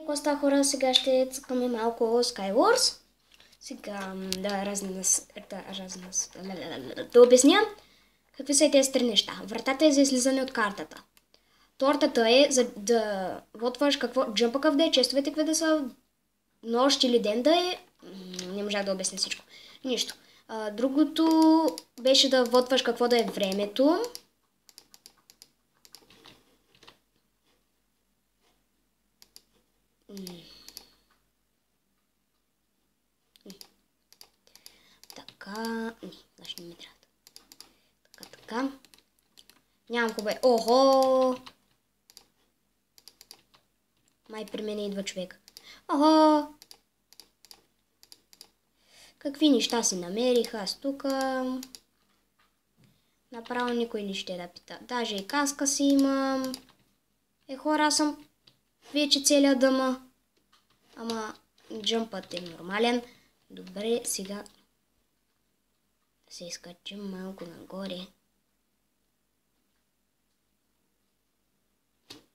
Какво става, хора? Сега ще цъкаме малко Skywars. Сега да обясня какви са тези три неща. Вратата е за излизане от картата. Тортата е за да вотваш какво джъмпа къв да е, честовете какви да са, нощ или ден да е. Не можах да обясня всичко. Нищо. Другото беше да вотваш какво да е времето. Така. Значи не ми трябва. Така. Нямам хубаво. Охо! Май при мен идва човек. Охо! Какви неща си намерих аз тук? Направо никой не ще да пита. Даже и каска си имам. Хора, аз съм вече целия дъма. Ама джъмпът е нормален. Добре, сега се изкачим малко нагоре.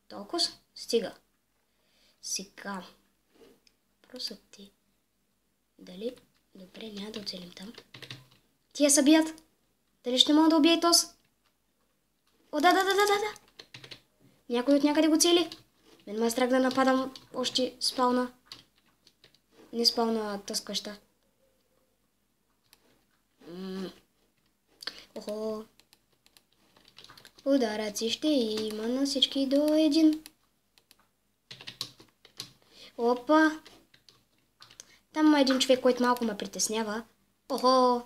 Толкова стига. Сега. Въпросът ти. Дали... Добре, няма да оцелим там. Тия са бият. Дали ще мога да убия и тос? О, да. Някой от някъде го цели. Мен ме е страх да нападам още спална. Не спална тъскаща. Охо. Ударъци ще има на всички до един. Опа. Там има един човек, който малко ме притеснява. Охо.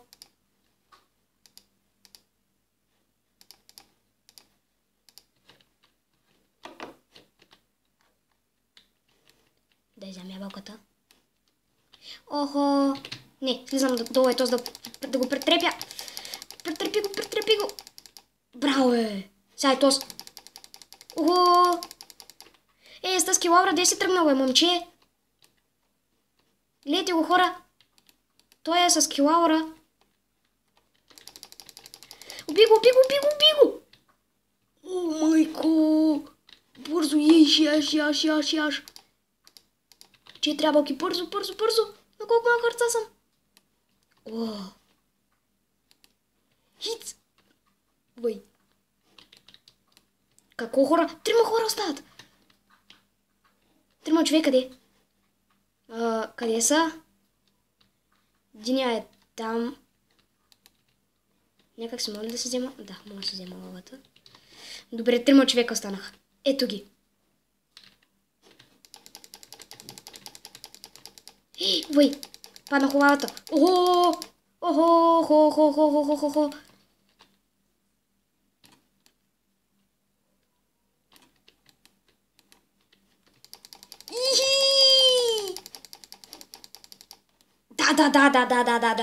Дай взема ябълката. Охо. Не, слизам долу е този да го претрепя. Претрепи го. Браво е. Сега е този. Охо. С тази лавра, де си тръгнала, момче? Гледайте го, хора. Той е с килаура. Уби го. О, майко. Бързо, яш. 4 ябълки. Бързо. На колко малко хърца съм? О. Хиц. Вай. Какво хора? 3 хора остават. 3 човека, къде? Къде са? Диня е там. Някак се моля да се взема. Да, мога да се взема лавата. Добре, 3 човека останаха. Ето ги. Вай, паднах лавата. Охо.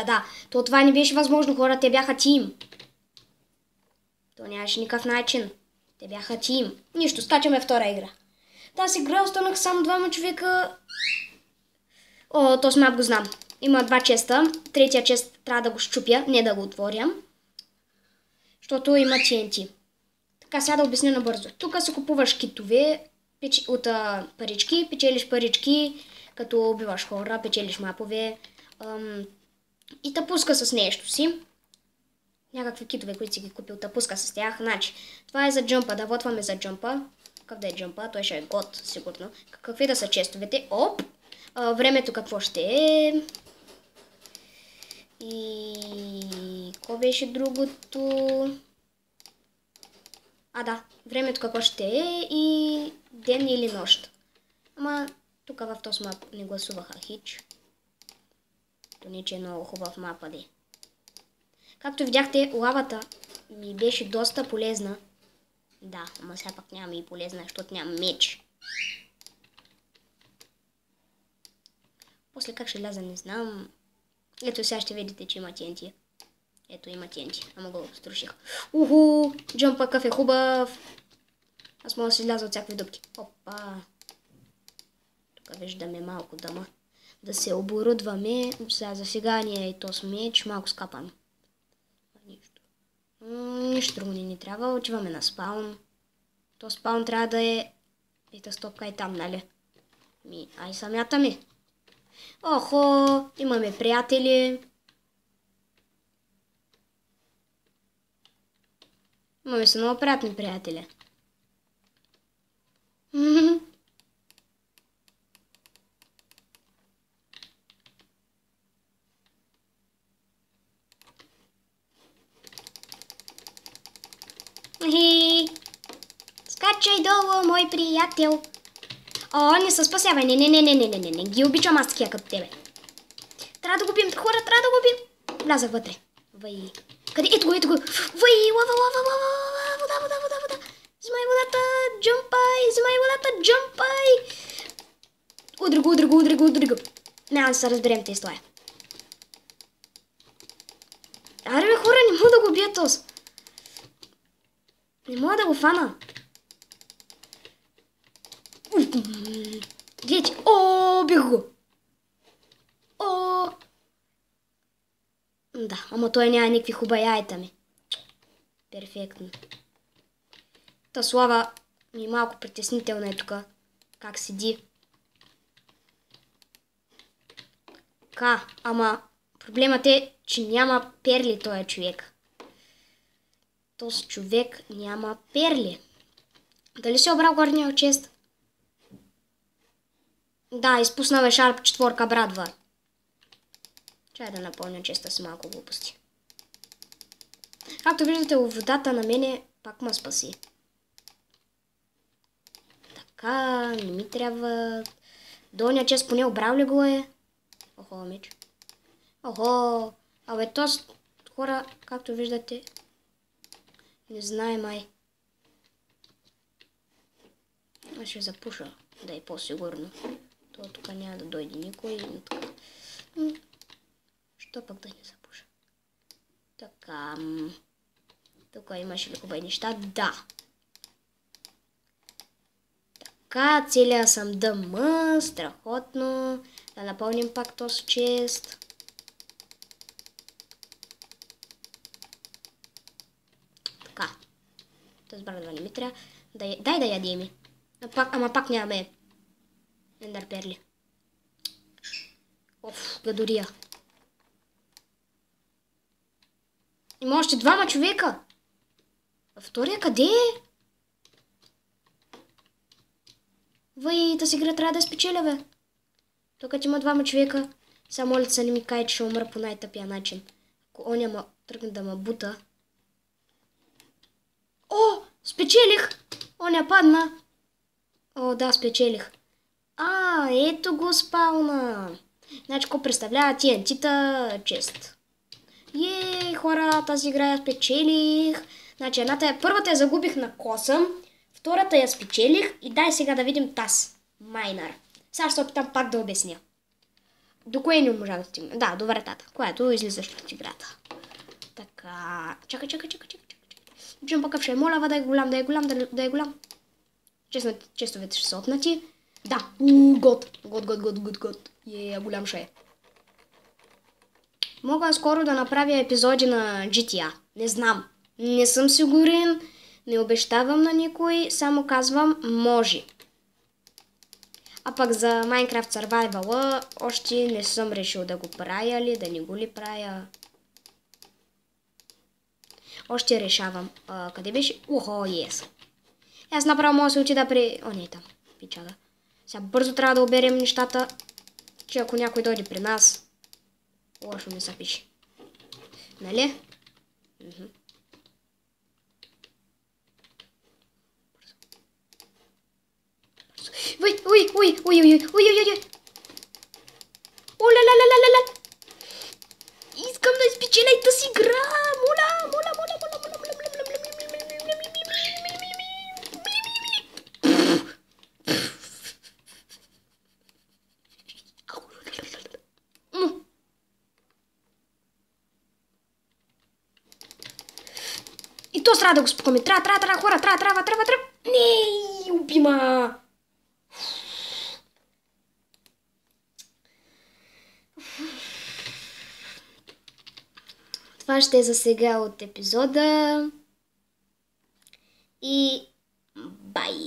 Да. То това не беше възможно, хора. Те бяха тим. То нямаше никакъв начин. Те бяха тим. Нищо, скачаме втора игра. Тази игра останах само 2 човека. О, този мап го знам. Има 2 честа. Третия чест трябва да го щупя, не да го отворя. Защото има TNT. Така, сега да обясня набързо. Тук се купуваш китове от парички. Печелиш парички, като убиваш хора, печелиш мапове. И те пуска с нещо си. Някакви китове, които си ги купил, те пуска с тях. Значи, това е за джъмпа. Да вотваме за джъмпа. Какъв да е джъмпа? Той ще е год, сигурно. Какви да са честовете? Оп! Времето какво ще е? И... какво беше другото? Да. Времето какво ще е и ден или нощ. Ама тук в този мап не гласуваха хич. То не че е много хубав мапа, де. Както видяхте, лавата ми беше доста полезна. Да, ама сега пак няма и полезна, защото няма меч. После как ще ляза, не знам. Ето сега ще видите, че има TNT. Ето има TNT, ама го струших. Уху, джъмпа какъв е хубав. Аз мога да се изляза от всякакви дупки. Опа. Тук виждаме малко дъма. Да се оборудваме. За сега ни е и този меч. Малко скапан. Нищо друго не ни трябва. Отиваме на спаун. То спаун трябва да е... Ето стопка е там, нали? Ай самята. Охо, имаме приятели. Имаме се много приятни приятели. Скачай долу, мой приятел. О, не се спасявай. Не ги обичам аз такива като тебе. Трябва да го бием, хора, трябва да го бием. Влязах вътре. Вай. Къде? Ето го. Вай, лава. Вода. Взимай водата, джампай. Удри го. Няма да се разберем те стоя. Аре бе, хора, не мога да го бия този. Не мога да го фана. Гледайте. О, бих го. О. Да, ама той няма никакви хубаяйта ми. Перфектно. Та Слава ми е малко притеснителна е тук. Как седи. Ама проблемът е, че няма перли този човек. Този човек няма перли. Дали си обрал горния чест? Да, изпуснавай шарп 4 брадва. Чай да напълня честа с малко глупости. Както виждате, водата на мене пак ме спаси. Така, не ми трябва. Долния чест поне обрал ли го е? Охо, меч. Охо. Абе, този хора, както виждате, не знае май. Аз ще запуша, да е по-сигурно. То тук няма да дойде никой. Що пък да не запуша? Така. Тук имаше ли хубави неща? Да. Така, целия съм дъма. Страхотно. Да напълним пак този чест. Така. Този брадва не ми трябва. Дай да ядем. Ама пак нямаме ендър перли. Оф, гадория. Има още 2 човека. А втория къде е? Тази игра трябва да спечеля, бе. Тук има 2 човека. Само лица не ми каже, че ще умра по най-тъпия начин. Ако оня ма тръгне да ма бута. О, спечелих! Оня падна. О, да, спечелих. Ето го спауна. Значи, какво представлява TNT-та чест. Хора, тази игра я спечелих. Значи, първата я загубих на косъм, втората я спечелих и дай сега да видим таз. Майнър. Сега ще се опитам пак да обясня. До кое не можа да стигна? Да, до вратата, която излизаш от играта. Така, чакай. Виждам пък ще е моля, да е голям. Честовете ще са отнати. Да, год. Голям ще е. Мога скоро да направя епизоди на GTA. Не знам. Не съм сигурен. Не обещавам на никой. Само казвам може. А пък за Minecraft Survival още не съм решил да го правя ли, да не го ли правя. Още решавам. Къде беше? Ухо, ес. Аз направо мога да се отида при... О, не е там. Пичага. Сега бързо трябва да оберем нещата, че ако някой дойде при нас, лошо не се пише. Нали? Ой. Оля-ля-ля-ля-ля-ля. Искам да изпечеля и тази игра. Моля. И то трябва да го спокоим. Трябва, хора, трябва. Не, убима. Това ще е за сега от епизода. И бай!